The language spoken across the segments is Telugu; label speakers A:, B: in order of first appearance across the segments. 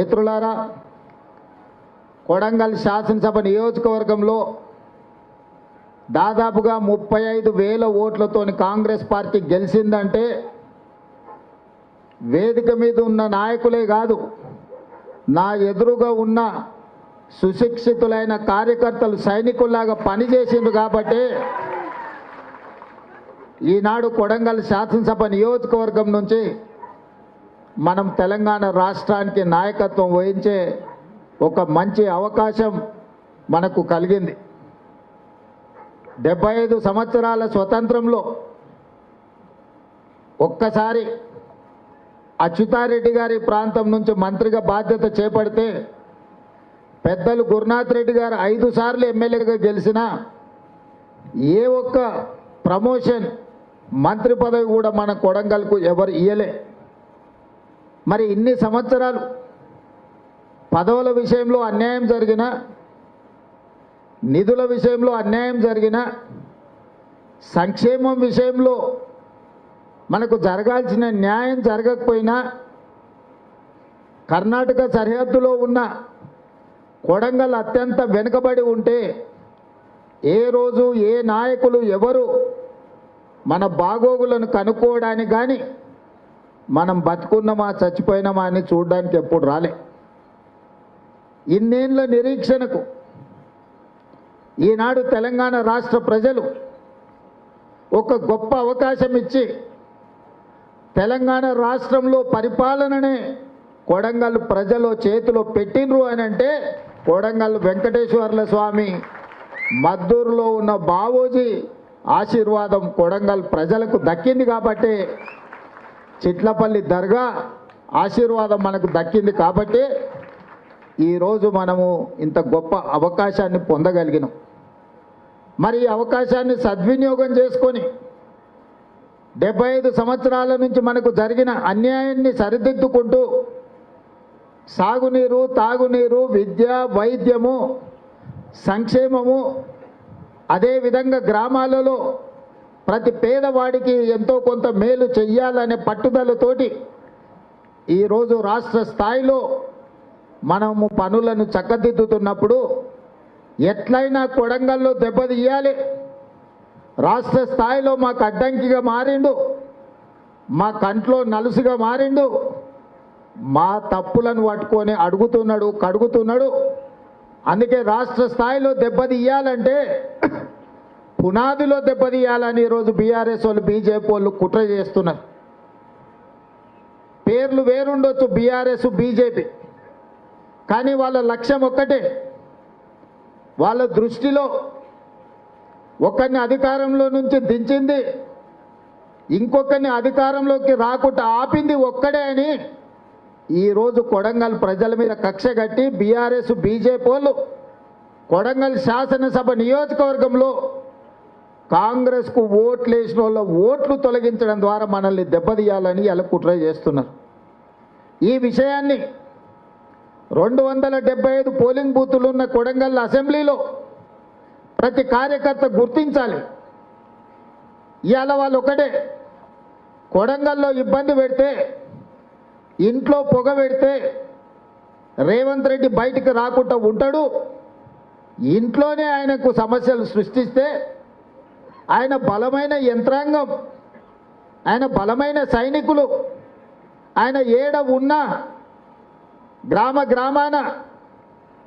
A: మిత్రులారా, కొడంగల్ శాసనసభ నియోజకవర్గంలో దాదాపుగా 35,000 ఓట్లతోని కాంగ్రెస్ పార్టీ గెలిచిందంటే వేదిక మీద ఉన్న నాయకులే కాదు, నా ఎదురుగా ఉన్న సుశిక్షితులైన కార్యకర్తలు సైనికుల్లాగా పనిచేసిండ్రు కాబట్టి ఈనాడు కొడంగల్ శాసనసభ నియోజకవర్గం నుంచి మనం తెలంగాణ రాష్ట్రానికి నాయకత్వం వహించే ఒక మంచి అవకాశం మనకు కలిగింది. 75 సంవత్సరాల స్వతంత్రంలో ఒక్కసారి అచ్యుతారెడ్డి గారి ప్రాంతం నుంచి మంత్రిగా బాధ్యత చేపడితే పెద్దలు గురునాథ్ రెడ్డి గారు 5 సార్లు ఎమ్మెల్యేగా గెలిచినా ఏ ఒక్క ప్రమోషన్ మంత్రి పదవి కూడా మన కొడంగల్కు ఎవరు ఇయ్యలే. మరి ఇన్ని సంవత్సరాలు పదవుల విషయంలో అన్యాయం జరిగినా, నిధుల విషయంలో అన్యాయం జరిగినా, సంక్షేమం విషయంలో మనకు జరగాల్సిన న్యాయం జరగకపోయినా, కర్ణాటక సరిహద్దులో ఉన్న కొడంగల్ అత్యంత వెనుకబడి ఉంటే ఏ రోజు ఏ నాయకులు ఎవరు మన బాగోగులను కనుక్కోవడానికి కానీ మనం బతుకున్నామా చచ్చిపోయినామా అని చూడడానికి ఎప్పుడు రాలే. ఇన్నేళ్ల నిరీక్షణకు ఈనాడు తెలంగాణ రాష్ట్ర ప్రజలు ఒక గొప్ప అవకాశం ఇచ్చి తెలంగాణ రాష్ట్రంలో పరిపాలననే కొడంగల్ ప్రజలు చేతిలో పెట్టినరు అని అంటే కొడంగల్ వెంకటేశ్వర్ల స్వామి మద్దూరులో ఉన్న బావోజీ ఆశీర్వాదం కొడంగల్ ప్రజలకు దక్కింది కాబట్టి, చిట్లపల్లి దర్గా ఆశీర్వాదం మనకు దక్కింది కాబట్టి ఈరోజు మనము ఇంత గొప్ప అవకాశాన్ని పొందగలిగినాం. మరి ఈ అవకాశాన్ని సద్వినియోగం చేసుకొని 75 సంవత్సరాల నుంచి మనకు జరిగిన అన్యాయాన్ని సరిదిద్దుకుంటూ సాగునీరు, తాగునీరు, విద్య, వైద్యము, సంక్షేమము, అదేవిధంగా గ్రామాలలో ప్రతి పేదవాడికి ఎంతో కొంత మేలు చెయ్యాలనే పట్టుదలతోటి ఈరోజు రాష్ట్ర స్థాయిలో మనము పనులను చక్కదిద్దుతున్నప్పుడు ఎట్లయినా కొడంగల్లో దెబ్బతీయాలి, రాష్ట్ర స్థాయిలో మాకు అడ్డంకిగా మారిండు, మా కంట్లో నలుసుగా మారిండు, మా తప్పులను పట్టుకొని అడుగుతున్నాడు, కడుగుతున్నాడు. అందుకే రాష్ట్ర స్థాయిలో దెబ్బతీయాలంటే పునాదిలో దెబ్బతీయాలని ఈరోజు బీఆర్ఎస్ వాళ్ళు, బీజేపీ వాళ్ళు కుట్ర చేస్తున్నారు. పేర్లు వేరుండొచ్చు బీఆర్ఎస్, బీజేపీ, కానీ వాళ్ళ లక్ష్యం ఒక్కటే. వాళ్ళ దృష్టిలో ఒకరిని అధికారంలో నుంచి దించింది, ఇంకొకరిని అధికారంలోకి రాకుండా ఆపింది ఒక్కడే అని ఈరోజు కొడంగల్ ప్రజల మీద కక్ష కట్టి బీఆర్ఎస్, బీజేపీ వాళ్ళు కొడంగల్ శాసనసభ నియోజకవర్గంలో కాంగ్రెస్కు ఓట్లు వేసిన వాళ్ళ ఓట్లు తొలగించడం ద్వారా మనల్ని దెబ్బతీయాలని ఇలా కుట్ర చేస్తున్నారు. ఈ విషయాన్ని 275 పోలింగ్ బూతులు ఉన్న కొడంగల్ అసెంబ్లీలో ప్రతి కార్యకర్త గుర్తించాలి. ఇవాళ వాళ్ళు ఒకటే, కొడంగల్లో ఇబ్బంది పెడితే, ఇంట్లో పొగ పెడితే రేవంత్ రెడ్డి బయటికి రాకుండా ఉంటాడు, ఇంట్లోనే ఆయనకు సమస్యలు సృష్టిస్తే ఆయన బలమైన యంత్రాంగం, ఆయన బలమైన సైనికులు, ఆయన ఏడ ఉన్నా గ్రామ గ్రామాన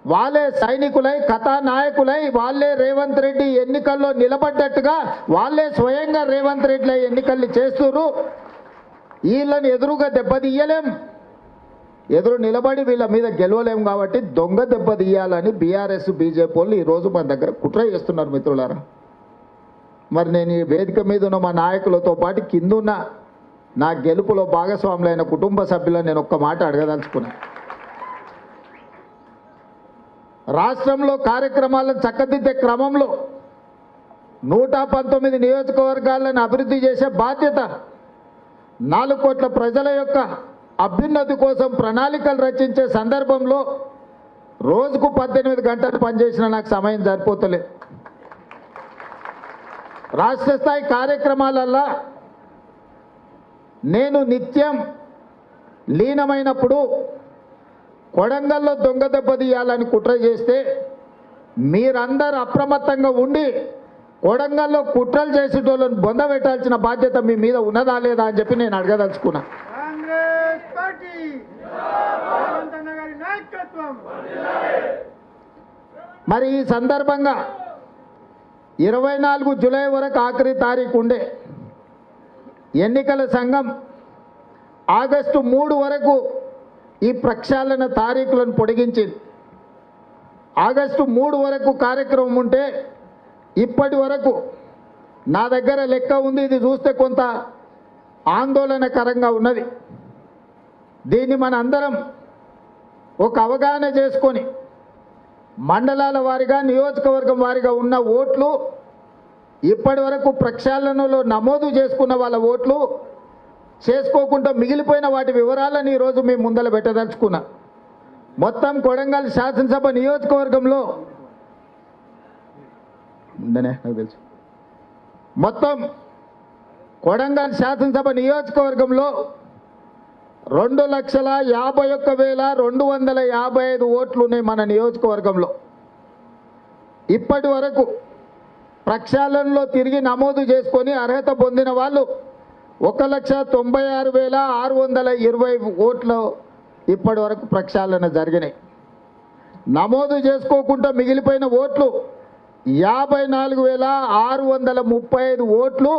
A: వాళ్ళే సైనికులై, కథానాయకులై, వాళ్ళే రేవంత్ రెడ్డి ఎన్నికల్లో నిలబడ్డట్టుగా వాళ్ళే స్వయంగా రేవంత్ రెడ్డి ఎన్నికల్ని చేస్తున్నారు. వీళ్ళని ఎదురుగా దెబ్బతీయలేం, ఎదురు నిలబడి వీళ్ళ మీద గెలవలేం కాబట్టి దొంగ దెబ్బతీయాలని బీఆర్ఎస్, బీజేపీ వాళ్ళు ఈరోజు మన దగ్గర కుట్ర చేస్తున్నారు. మిత్రులారా, మరి నేను ఈ వేదిక మీద ఉన్న మా నాయకులతో పాటు కిందున్న నా గెలుపులో భాగస్వాములైన కుటుంబ సభ్యులను నేను ఒక్క మాట అడగదలుచుకున్నాను. రాష్ట్రంలో కార్యక్రమాలను చక్కదిద్దే క్రమంలో 119 నియోజకవర్గాలను అభివృద్ధి చేసే బాధ్యత, 4 కోట్ల ప్రజల యొక్క అభ్యున్నతి కోసం ప్రణాళికలు రచించే సందర్భంలో రోజుకు 18 గంటలు పనిచేసిన నాకు సమయం సరిపోతలేదు. రాష్ట్ర స్థాయి కార్యక్రమాలల్లో నేను నిత్యం లీనమైనప్పుడు కొడంగల్లో దొంగ దెబ్బ తీయాలని కుట్ర చేస్తే మీరందరూ అప్రమత్తంగా ఉండి కొడంగల్లో కుట్రలు చేసేటోళ్ళని బొంద పెట్టాల్సిన బాధ్యత మీ మీద ఉన్నదా లేదా అని చెప్పి నేను అడగదలుచుకున్నా.
B: కాంగ్రెస్ పార్టీ రేవంత్ అన్న గారి నాయకత్వం.
A: మరి ఈ సందర్భంగా 24 జూలై వరకు ఆఖరి తారీఖు ఉండే ఎన్నికల సంఘం ఆగస్టు 3 వరకు ఈ ప్రక్షాళన తారీఖులను పొడిగించింది. ఆగస్టు 3 వరకు కార్యక్రమం ఉంటే ఇప్పటి వరకు నా దగ్గర లెక్క ఉంది, ఇది చూస్తే కొంత ఆందోళనకరంగా ఉన్నది. దీన్ని మన అందరం ఒక అవగాహన చేసుకొని మండలాల వారీగా నియోజకవర్గం వారీగా ఉన్న ఓట్లు ఇప్పటి వరకు ప్రక్షాళనలో నమోదు చేసుకున్న వాళ్ళ ఓట్లు చేసుకోకుండా మిగిలిపోయిన వాటి వివరాలను ఈరోజు మేము ముందల పెట్టదలుచుకున్నా. మొత్తం కొడంగల్ శాసనసభ నియోజకవర్గంలో నాకు తెలుసు మొత్తం కొడంగల్ శాసనసభ నియోజకవర్గంలో 2,51,255 ఓట్లు ఉన్నాయి మన నియోజకవర్గంలో. ఇప్పటి వరకు ప్రక్షాళనలో తిరిగి నమోదు చేసుకొని అర్హత పొందిన వాళ్ళు 1,96,620 ఓట్లు ఇప్పటి వరకు ప్రక్షాళన జరిగినాయి. నమోదు చేసుకోకుండా మిగిలిపోయిన ఓట్లు 54,635 ఓట్లు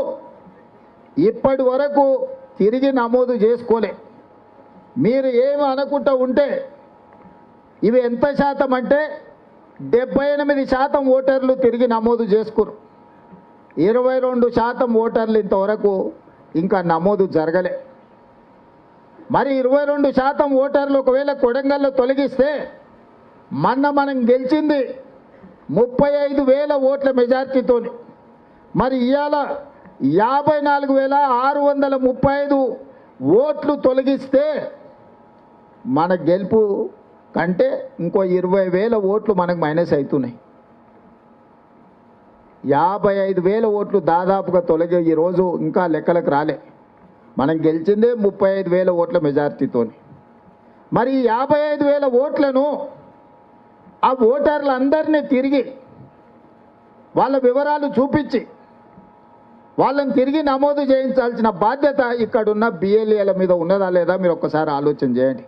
A: ఇప్పటి వరకు తిరిగి నమోదు చేసుకోలే. మీరు ఏమి అనుకుంటూ ఉంటే ఇవి ఎంత శాతం అంటే 78% ఓటర్లు తిరిగి నమోదు చేసుకురు. 22% ఓటర్లు ఇంతవరకు ఇంకా నమోదు జరగలే. మరి 22% ఓటర్లు ఒకవేళ కొడంగల్లో తొలగిస్తే మనం గెలిచింది 35,000 ఓట్ల మెజార్టీతో. మరి ఇవాళ 54,635 ఓట్లు తొలగిస్తే మన గెలుపు కంటే ఇంకో 20,000 ఓట్లు మనకు మైనస్ అవుతున్నాయి. 55,000 ఓట్లు దాదాపుగా తొలగి ఈరోజు ఇంకా లెక్కలకు రాలే. మనం గెలిచిందే 35,000 ఓట్ల మెజార్టీతో. మరి 55,000 ఓట్లను ఆ ఓటర్లందరినీ తిరిగి వాళ్ళ వివరాలు చూపించి వాళ్ళని తిరిగి నమోదు చేయించాల్సిన బాధ్యత ఇక్కడున్న బిఎల్ఏల మీద ఉన్నదా లేదా మీరు ఒక్కసారి ఆలోచన చేయండి.